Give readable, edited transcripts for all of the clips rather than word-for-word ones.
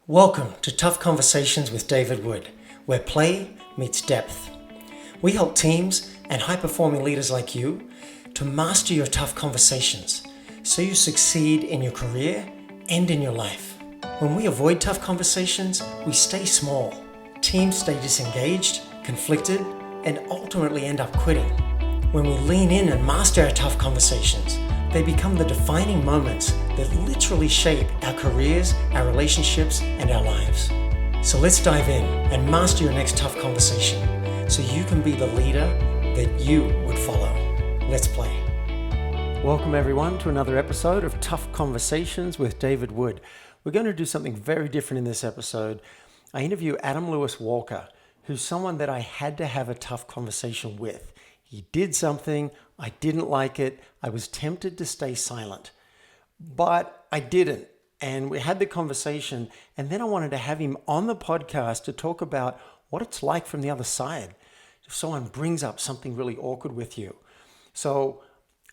Welcome to Tough Conversations with David Wood, where play meets depth. We help teams and high-performing leaders like you to master your tough conversations so you succeed in your career and in your life. When we avoid tough conversations, we stay small. Teams stay disengaged, conflicted, and ultimately end up quitting. When we lean in and master our tough conversations, they become the defining moments that literally shape our careers, our relationships, and our lives. So let's dive in and master your next tough conversation so you can be the leader that you would follow. Let's play. Welcome everyone to another episode of Tough Conversations with David Wood. We're going to do something very different in this episode. I interview Adam Lewis Walker, who's someone that I had to have a tough conversation with. He did something, I didn't like it, I was tempted to stay silent, but I didn't. And we had the conversation, and then I wanted to have him on the podcast to talk about what it's like from the other side. If someone brings up something really awkward with you. So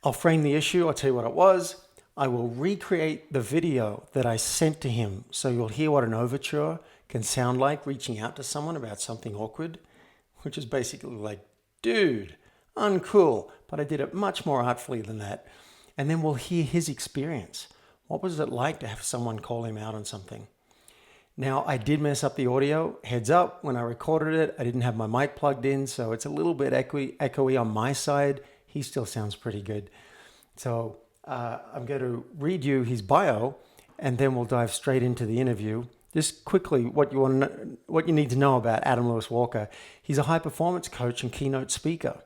I'll frame the issue, I'll tell you what it was. I will recreate the video that I sent to him so you'll hear what an overture can sound like reaching out to someone about something awkward, which is basically like, dude, uncool, but I did it much more artfully than that. And then we'll hear his experience. What was it like to have someone call him out on something? Now, I did mess up the audio. Heads up, when I recorded it, I didn't have my mic plugged in, so it's a little bit echoey on my side. He still sounds pretty good. So I'm going to read you his bio, and then we'll dive straight into the interview. Just quickly, what you need to know about Adam Lewis Walker. He's a high-performance coach and keynote speaker.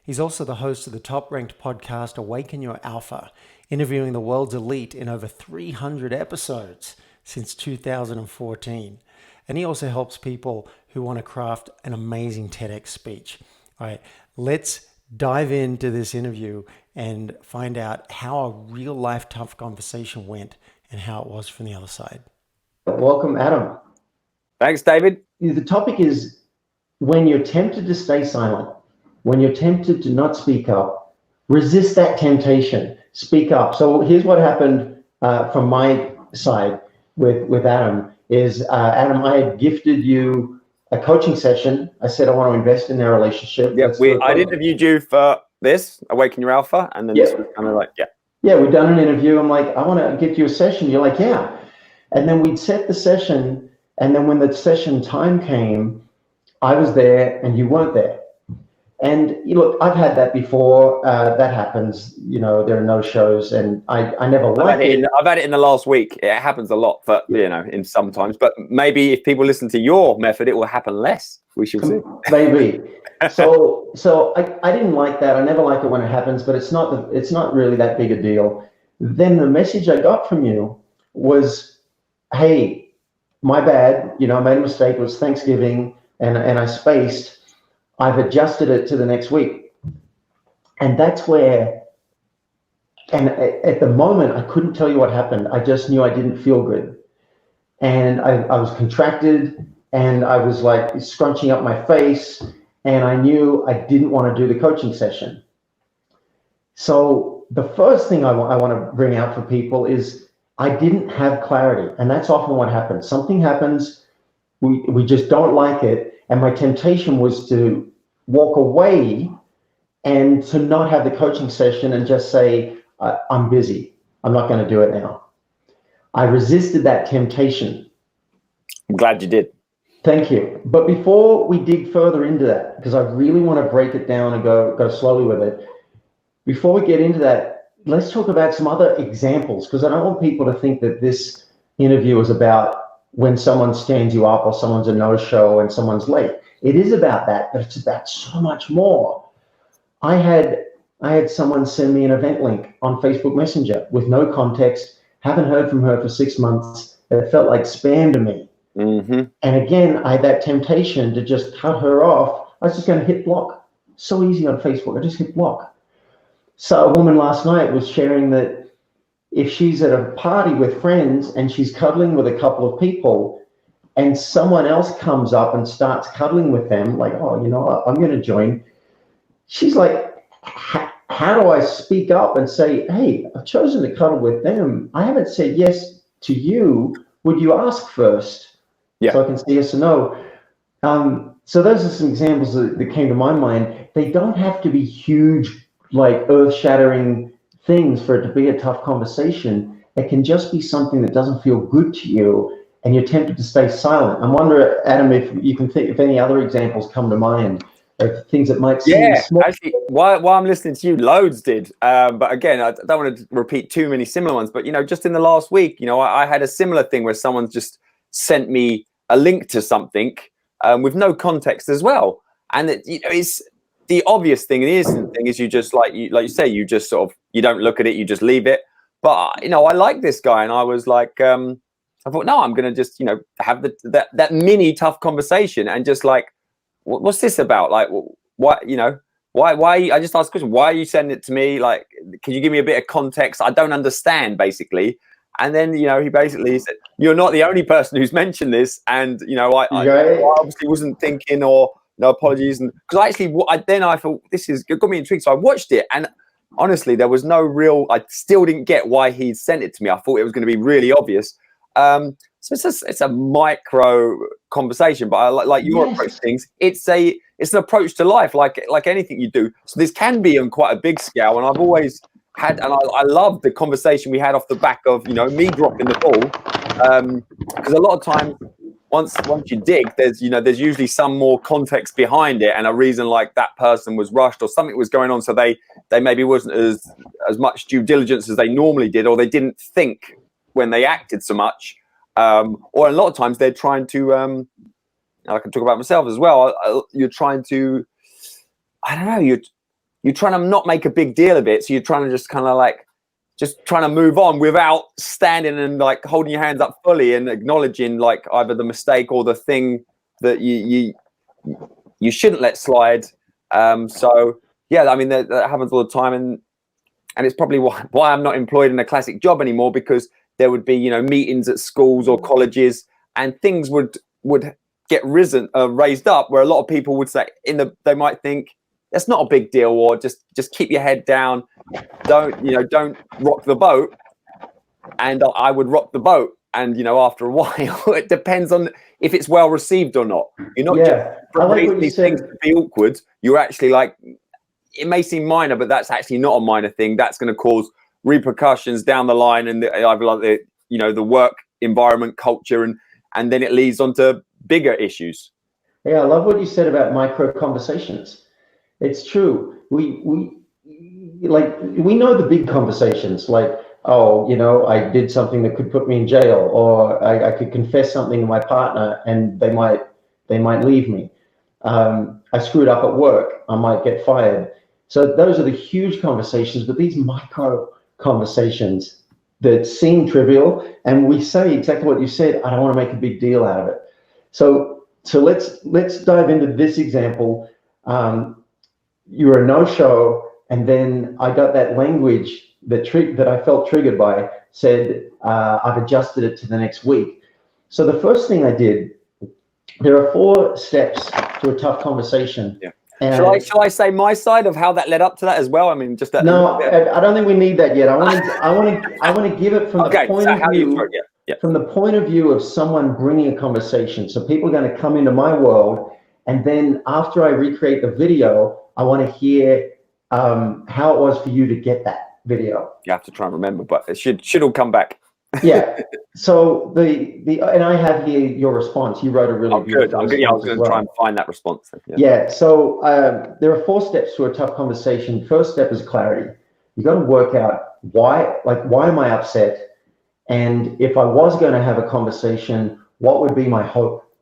He's also the host of the top-ranked podcast Awaken Your Alpha, interviewing the world's elite in over 300 episodes since 2014. And he also helps people who want to craft an amazing TEDx speech. All right, let's dive into this interview and find out how a real-life tough conversation went and how it was from the other side. Welcome, Adam. Thanks, David. The topic is when you're tempted to stay silent. When you're tempted to not speak up, resist that temptation. Speak up. So here's what happened from my side with Adam is, Adam, I had gifted you a coaching session. I said I want to invest in their relationship. Yeah, I'd interviewed you for this, Awaken Your Alpha, and then this was kind of like, Yeah, we'd done an interview. I'm like, I want to gift you a session. You're like, yeah. And then we'd set the session, and then when the session time came, I was there and you weren't there. And look, I've had that before. That happens. You know, there are no shows, and I never like it. I've had it in the last week. It happens a lot, but in sometimes. But maybe if people listen to your method, it will happen less. We should see. Maybe. So I didn't like that. I never like it when it happens, but it's not really that big a deal. Then the message I got from you was, hey, my bad. I made a mistake. It was Thanksgiving, and I spaced. I've adjusted it to the next week. And that's where, and at the moment, I couldn't tell you what happened. I just knew I didn't feel good. And I was contracted, and I was like scrunching up my face, and I knew I didn't want to do the coaching session. So the first thing I want to bring out for people is I didn't have clarity. And that's often what happens. Something happens, we just don't like it. And my temptation was to walk away and to not have the coaching session and just say, I'm busy. I'm not going to do it now. I resisted that temptation. I'm glad you did. Thank you. But before we dig further into that, because I really want to break it down and go slowly with it, before we get into that, let's talk about some other examples, because I don't want people to think that this interview is about when someone stands you up or someone's a no-show and someone's late. It is about that, but it's about so much more. I had someone send me an event link on Facebook Messenger with no context, haven't heard from her for 6 months. It felt like spam to me. Mm-hmm. And again, I had that temptation to just cut her off. I was just going to hit block. So easy on Facebook. I just hit block. So a woman last night was sharing that if she's at a party with friends and she's cuddling with a couple of people and someone else comes up and starts cuddling with them, like, oh, I'm going to join. She's like, how do I speak up and say, hey, I've chosen to cuddle with them. I haven't said yes to you. Would you ask first? Yeah. So I can say yes or no. So those are some examples that came to my mind. They don't have to be huge, like earth-shattering things for it to be a tough conversation. It can just be something that doesn't feel good to you, and you're tempted to stay silent. I wonder, Adam, if you can think if any other examples come to mind of things that might seem Yeah, small. actually, while I'm listening to you, loads did. But again, I don't want to repeat too many similar ones. But just in the last week, I had a similar thing where someone just sent me a link to something with no context as well. And it's the obvious thing, the innocent thing is you just like you say, you just sort of you don't look at it, you just leave it. But I like this guy, and I was like, I thought, no, I'm gonna just have that mini tough conversation and just like, what's this about? Like, what why I just asked the question, why are you sending it to me? Like, can you give me a bit of context? I don't understand, basically. And then he basically said, you're not the only person who's mentioned this, and I obviously wasn't thinking, or no apologies, and because I thought this got me intrigued, so I watched it, and honestly there was no real, I still didn't get why he sent it to me. I thought it was going to be really obvious. So it's a micro conversation, but I like your approach to things. It's an approach to life, like anything you do. So this can be on quite a big scale, and I've always had, and I love the conversation we had off the back of me dropping the ball, because a lot of times once you dig, there's usually some more context behind it, and a reason, like that person was rushed or something was going on, so they maybe wasn't as much due diligence as they normally did, or they didn't think when they acted so much, or a lot of times they're trying to I can talk about myself as well, you're trying to, I don't know, you're trying to not make a big deal of it, so you're trying to just kind of like trying to move on without standing and like holding your hands up fully and acknowledging like either the mistake or the thing that you shouldn't let slide. So yeah, I mean that happens all the time, and it's probably why I'm not employed in a classic job anymore, because there would be meetings at schools or colleges, and things would get raised up where a lot of people would say they might think that's not a big deal, or just keep your head down, don't rock the boat. And I would rock the boat, and after a while it depends on if it's well received or not. You're not just raising these things to be awkward. You're actually like, it may seem minor, but that's actually not a minor thing. That's going to cause repercussions down the line, and either like the work environment, culture, and then it leads on to bigger issues. Yeah, I love what you said about micro conversations. It's true. We know the big conversations, like, oh, I did something that could put me in jail, or I could confess something to my partner and they might leave me. I screwed up at work, I might get fired. So those are the huge conversations, but these micro conversations that seem trivial, and we say exactly what you said, I don't want to make a big deal out of it. So let's dive into this example. You were a no-show, and then I got that language that I felt triggered by, said, I've adjusted it to the next week. So the first thing I did, there are 4 steps to a tough conversation. Yeah. Shall I say my side of how that led up to that as well? I mean, just no, I don't think we need that yet. I want to give it from the point of view. From the point of view of someone bringing a conversation. So people are going to come into my world, and then after I recreate the video, I want to hear how it was for you to get that video. You have to try and remember, but it should all come back. Yeah. So and I have here your response. You wrote a really beautiful response. I was going to try and find that response. Yeah. So there are 4 steps to a tough conversation. First step is clarity. You got to work out why am I upset? And if I was going to have a conversation, what would be my hope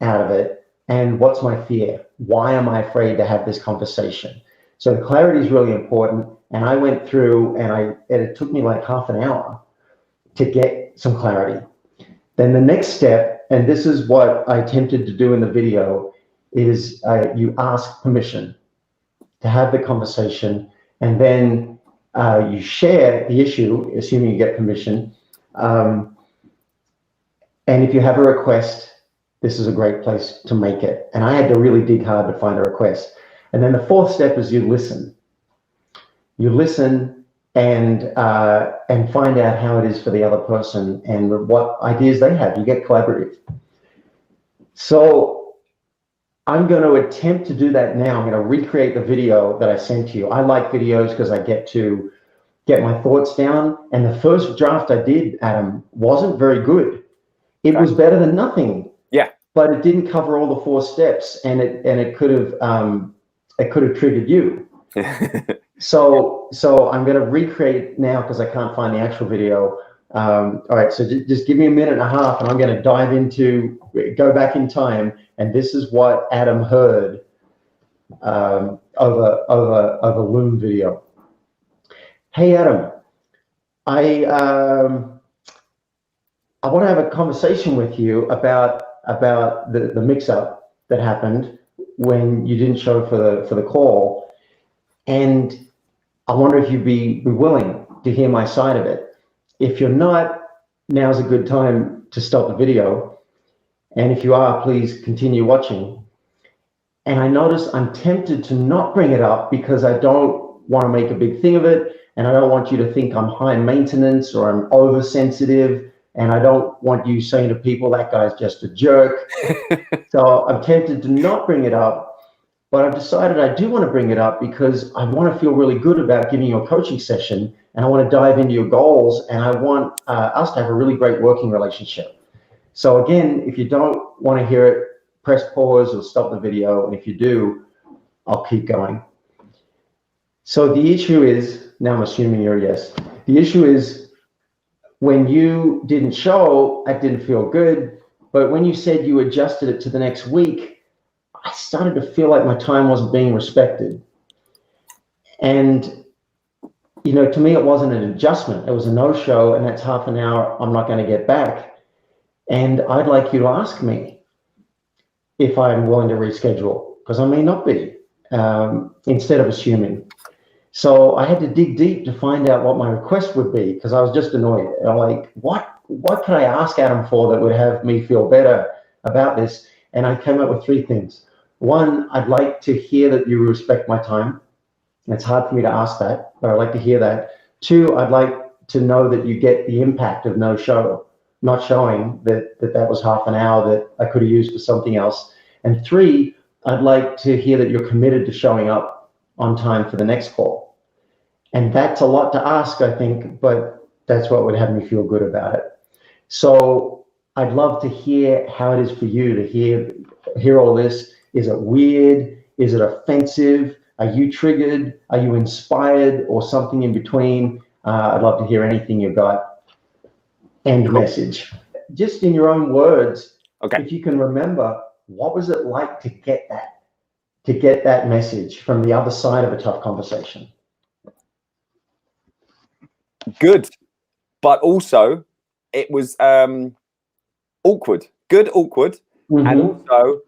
out of it? And what's my fear? Why am I afraid to have this conversation? So clarity is really important. And I went through and it took me like half an hour to get some clarity. Then the next step, and this is what I attempted to do in the video, is you ask permission to have the conversation, and then you share the issue, assuming you get permission. And if you have a request, this is a great place to make it. And I had to really dig hard to find a request. And then the 4th step is you listen. You listen and find out how it is for the other person and what ideas they have. You get collaborative. So I'm going to attempt to do that now. I'm going to recreate the video that I sent to you. I like videos because I get to get my thoughts down. And the first draft I did, Adam, wasn't very good. It was better than nothing. Yeah. But it didn't cover all the 4 steps, and it could have triggered you. So I'm going to recreate it now because I can't find the actual video. All right, so just give me a minute and a half, and I'm going to go back in time, and this is what Adam heard over Loom video. Hey Adam, I want to have a conversation with you about the mix-up that happened when you didn't show for the call, and I wonder if you'd be willing to hear my side of it. If you're not, now's a good time to stop the video, and if you are, please continue watching. And I notice I'm tempted to not bring it up because I don't want to make a big thing of it, and I don't want you to think I'm high maintenance or I'm oversensitive, and I don't want you saying to people, that guy's just a jerk. So I'm tempted to not bring it up, but I've decided I do want to bring it up because I want to feel really good about giving you a coaching session, and I want to dive into your goals, and I want us to have a really great working relationship. So again, if you don't want to hear it, press pause or stop the video, and if you do, I'll keep going. So the issue is, now I'm assuming you're a yes, the issue is when you didn't show, I didn't feel good, but when you said you adjusted it to the next week, I started to feel like my time wasn't being respected. And, you know, to me, it wasn't an adjustment. It was a no-show, and that's half an hour I'm not going to get back. And I'd like you to ask me if I'm willing to reschedule, because I may not be, instead of assuming. So I had to dig deep to find out what my request would be, because I was just annoyed. I'm like, what could I ask Adam for that would have me feel better about this? And I came up with 3 things. 1, I'd like to hear that you respect my time. It's hard for me to ask that, but I'd like to hear that. 2, I'd like to know that you get the impact of not showing, that was half an hour that I could have used for something else. And 3, I'd like to hear that you're committed to showing up on time for the next call. And that's a lot to ask, I think, but that's what would have me feel good about it. So I'd love to hear how it is for you to hear all this. Is it weird? Is it offensive? Are you triggered? Are you inspired, or something in between? I'd love to hear anything you got. End message. Just in your own words, if you can remember, what was it like to get that message from the other side of a tough conversation? Good, but also it was awkward. Good, awkward, and also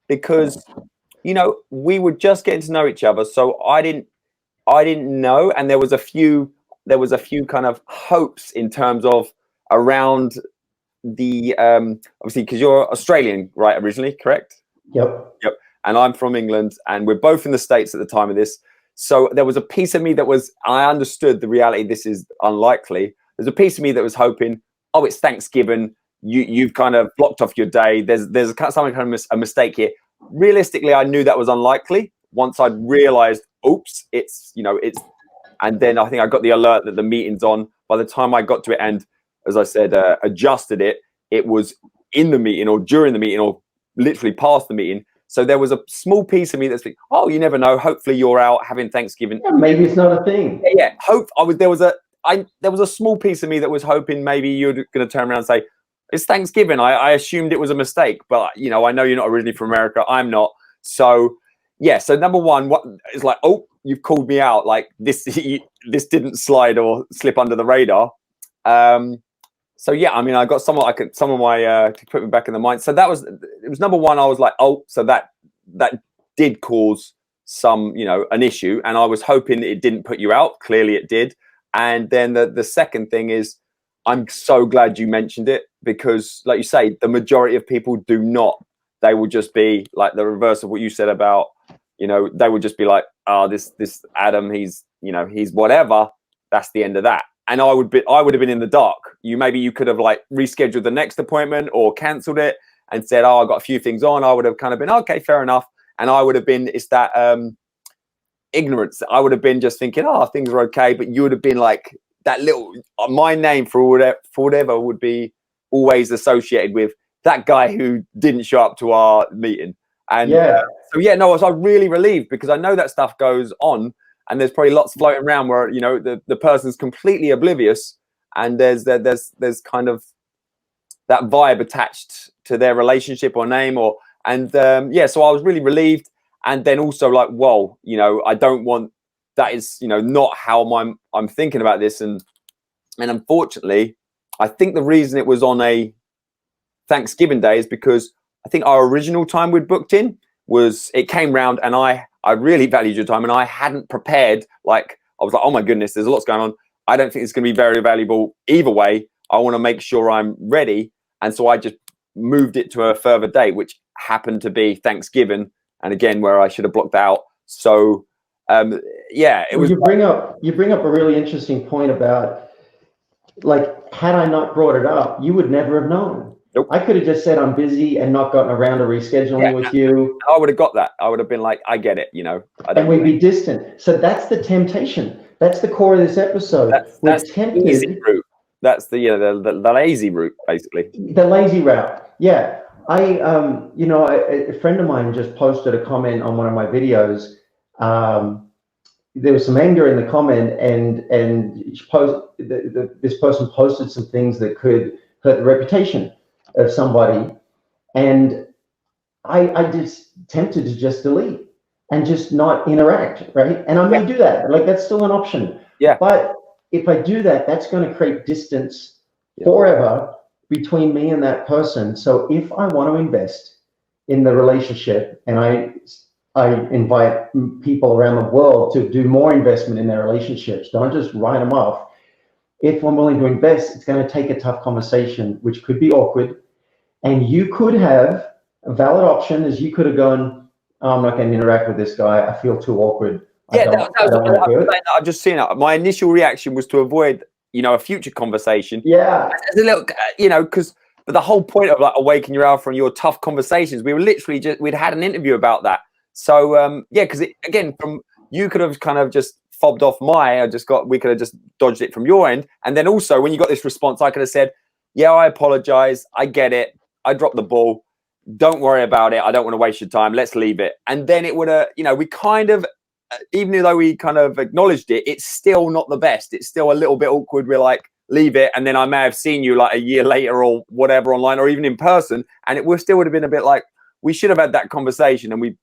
because, you know, we were just getting to know each other, so I didn't know, and there was a few kind of hopes in terms of around the obviously, because you're Australian, right, originally, correct? Yep. And I'm from England, and we're both in the States at the time of this. So there was a piece of me that was, I understood the reality, this is unlikely. There's a piece of me that was hoping, oh, it's Thanksgiving, you've kind of blocked off your day, there's some kind of a mistake here. Realistically, I knew that was unlikely. Once I'd realized, oops, it's, and then I think I got the alert that the meeting's on. By the time I got to it and, as I said, adjusted it, it was in the meeting or during the meeting or literally past the meeting. So there was a small piece of me that's like, oh, you never know. Hopefully you're out having Thanksgiving. Yeah, maybe it's not a thing. Yeah. There was a small piece of me that was hoping maybe you're going to turn around and say, it's Thanksgiving. I assumed it was a mistake, but I know you're not originally from America. I'm not. So yeah. So number one, what is like, oh, you've called me out. Like this didn't slide or slip under the radar. So yeah, I mean, I got some of my to put me back in the mind. So it was number one. I was like, oh, so that did cause some, an issue, and I was hoping it didn't put you out. Clearly, it did. And then the second thing is, I'm so glad you mentioned it, because, like you say, the majority of people do not. They will just be like the reverse of what you said about, they would just be like, oh, this Adam, he's whatever. That's the end of that. And I would have been in the dark. Maybe you could have like rescheduled the next appointment or cancelled it, and said, oh, I got a few things on, I would have kind of been, okay, fair enough. And I would have been, it's that ignorance. I would have been just thinking, oh, things are okay. But you would have been like that little, my name for whatever would be always associated with that guy who didn't show up to our meeting. And so, yeah, no, I was really relieved because I know that stuff goes on. And there's probably lots floating around where, you know, the person's completely oblivious, and there's kind of that vibe attached to their relationship or name, or yeah. So I was really relieved, and then also like, whoa, you know, I don't want that is, you know, not how I'm thinking about this, and unfortunately, I think the reason it was on a Thanksgiving Day is because I think our original time we'd booked in was, it came round, and I really valued your time, and I hadn't prepared. Like, I was like, oh my goodness, there's lots going on. I don't think it's going to be very valuable either way. I want to make sure I'm ready. And so I just moved it to a further date, which happened to be Thanksgiving. And again, where I should have blocked out. So, yeah, it was. You bring up a really interesting point about, like, had I not brought it up, you would never have known. Nope. I could have just said I'm busy and not gotten around to rescheduling with you. I would have got that. I would have been like, I get it, you know. And we'd be distant. So that's the temptation. That's the core of this episode. That's tempted. The easy route. That's the, you know, the lazy route, basically. The lazy route. Yeah. You know, a friend of mine just posted a comment on one of my videos. There was some anger in the comment, and this person posted some things that could hurt the reputation of somebody, and I just tempted to just delete and just not interact, right? And I may do that, like that's still an option. Yeah. But if I do that, that's going to create distance forever between me and that person. So if I want to invest in the relationship, and I invite people around the world to do more investment in their relationships, don't just write them off. If I'm willing to invest, it's going to take a tough conversation, which could be awkward. And you could have a valid option, as you could have gone, oh, I'm not going to interact with this guy. I feel too awkward. I've just seen it. My initial reaction was to avoid, you know, a future conversation. Yeah. As a little, you know, but the whole point of like Awaken Your Alpha and your tough conversations, we were literally we'd had an interview about that. So, yeah, because again, you could have kind of just fobbed off we could have just dodged it from your end. And then also when you got this response, I could have said, yeah, I apologize. I get it. I dropped the ball. Don't worry about it. I don't want to waste your time. Let's leave it. And then it would have, you know, we kind of, even though we kind of acknowledged it, it's still not the best. It's still a little bit awkward. We're like, leave it. And then I may have seen you like a year later or whatever online, or even in person. And it still would have been a bit like, we should have had that conversation, and we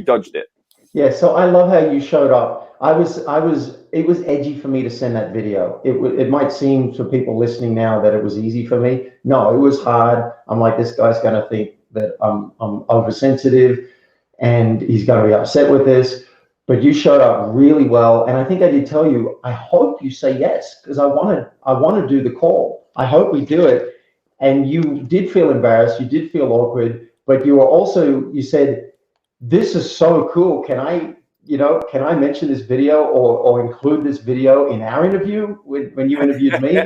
dodged it. Yeah. So I love how you showed up. It was edgy for me to send that video. It might seem to people listening now that it was easy for me. No, it was hard. I'm like, this guy's going to think that I'm oversensitive and he's going to be upset with this. But you showed up really well. And I think I did tell you, I hope you say yes, because I want to do the call. I hope we do it. And you did feel embarrassed. You did feel awkward, but you said, this is so cool. Can I mention this video or include this video in our interview when you interviewed me?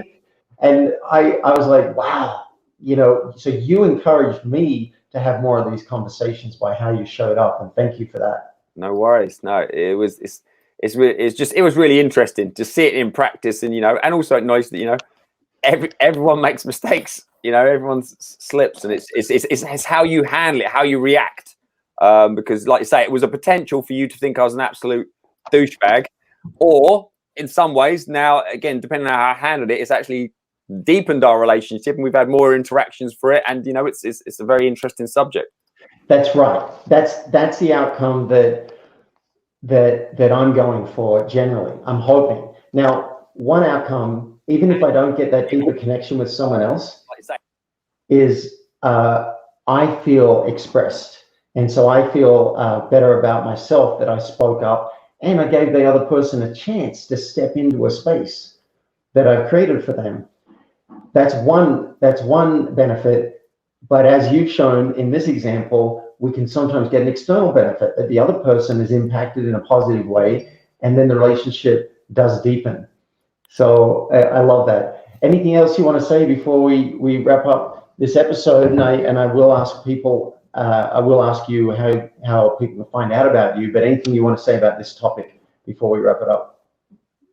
And I was like, wow, you know, so you encouraged me to have more of these conversations by how you showed up. And thank you for that. No worries. No, it was really interesting to see it in practice, and, you know, and also acknowledge that, you know, everyone makes mistakes, you know, everyone slips, and it's how you handle it, how you react. Because like you say, it was a potential for you to think I was an absolute douchebag, or in some ways now, again, depending on how I handled it, it's actually deepened our relationship and we've had more interactions for it. And, you know, it's a very interesting subject. That's right. That's the outcome that I'm going for generally. I'm hoping. Now, one outcome, even if I don't get that deeper connection with someone else, is I feel expressed. And so I feel better about myself that I spoke up and I gave the other person a chance to step into a space that I've created for them. That's one benefit. But as you've shown in this example, we can sometimes get an external benefit that the other person is impacted in a positive way, and then the relationship does deepen. So I love that. Anything else you want to say before we wrap up? this episode, and I will ask people, I will ask you how people can find out about you, but anything you want to say about this topic before we wrap it up?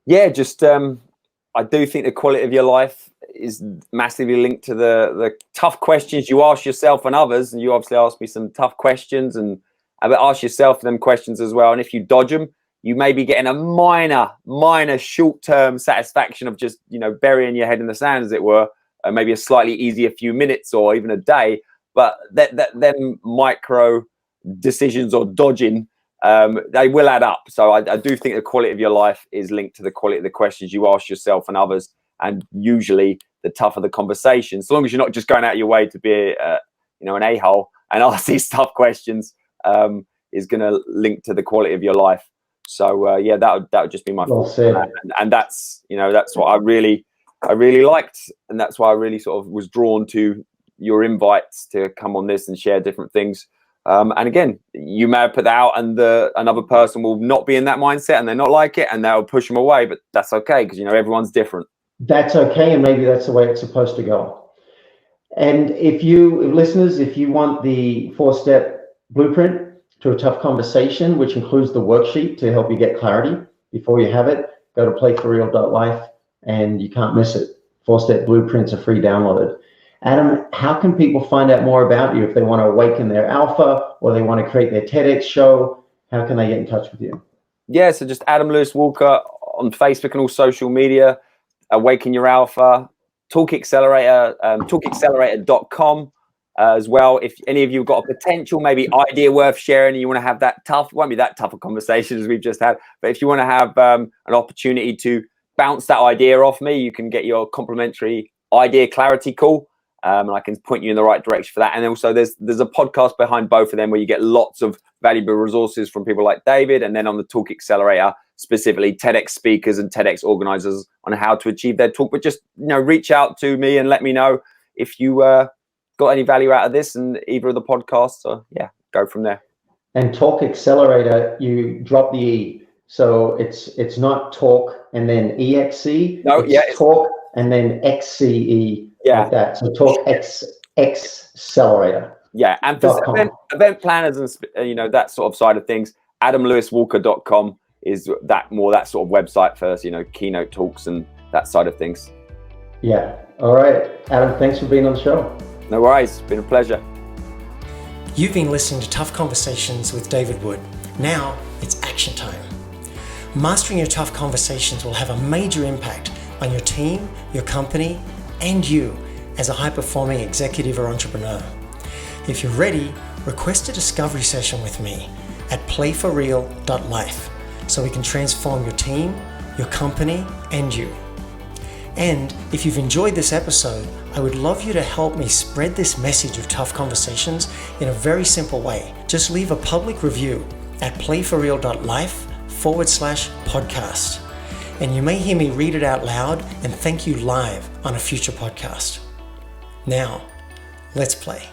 Yeah, just I do think the quality of your life is massively linked to the tough questions you ask yourself and others. And you obviously asked me some tough questions, and ask yourself them questions as well. And if you dodge them, you may be getting a minor short-term satisfaction of just, burying your head in the sand, as it were, maybe a slightly easier few minutes or even a day. But them micro decisions or dodging, they will add up. So I do think the quality of your life is linked to the quality of the questions you ask yourself and others, and usually the tougher the conversation. So long as you're not just going out of your way to be an a-hole and ask these tough questions, is going to link to the quality of your life. So yeah, that would just be my thoughts on that. And that's that's what I really liked, and that's why I really sort of was drawn to your invites to come on this and share different things. And again, you may have put that out, and another person will not be in that mindset, and they're not like it, and they'll push them away. But that's okay, because everyone's different. That's okay, and maybe that's the way it's supposed to go. And if you want the 4-step blueprint to a tough conversation, which includes the worksheet to help you get clarity before you have it, go to playforreal.life, and you can't miss it. 4-step blueprints are free downloaded. Adam, how can people find out more about you if they want to awaken their alpha or they want to create their TEDx show? How can they get in touch with you? Yeah, so just Adam Lewis Walker on Facebook and all social media. Awaken Your Alpha, Talk Accelerator, talkaccelerator.com as well. If any of you have got a potential, maybe idea worth sharing, and you want to have that tough, it won't be that tough a conversation as we've just had, but if you want to have an opportunity to bounce that idea off me, you can get your complimentary idea clarity call. And I can point you in the right direction for that. And also there's a podcast behind both of them where you get lots of valuable resources from people like David. And then on the Talk Accelerator, specifically TEDx speakers and TEDx organizers on how to achieve their talk. But just, reach out to me and let me know if you got any value out of this and either of the podcasts. So yeah, go from there. And Talk Accelerator, you drop the E. So it's not talk and then EXC. No, it's talk and then XCE. Yeah. Like that. So Talk Accelerator. Yeah. And for event planners and, that sort of side of things, adamlewiswalker.com is that sort of website for, keynote talks and that side of things. Yeah. All right. Adam, thanks for being on the show. No worries. It's been a pleasure. You've been listening to Tough Conversations with David Wood. Now it's action time. Mastering your tough conversations will have a major impact on your team, your company, and you as a high-performing executive or entrepreneur. If you're ready, request a discovery session with me at playforreal.life so we can transform your team, your company, and you. And if you've enjoyed this episode, I would love you to help me spread this message of tough conversations in a very simple way. Just leave a public review at playforreal.life/podcast. And you may hear me read it out loud and thank you live on a future podcast. Now, let's play.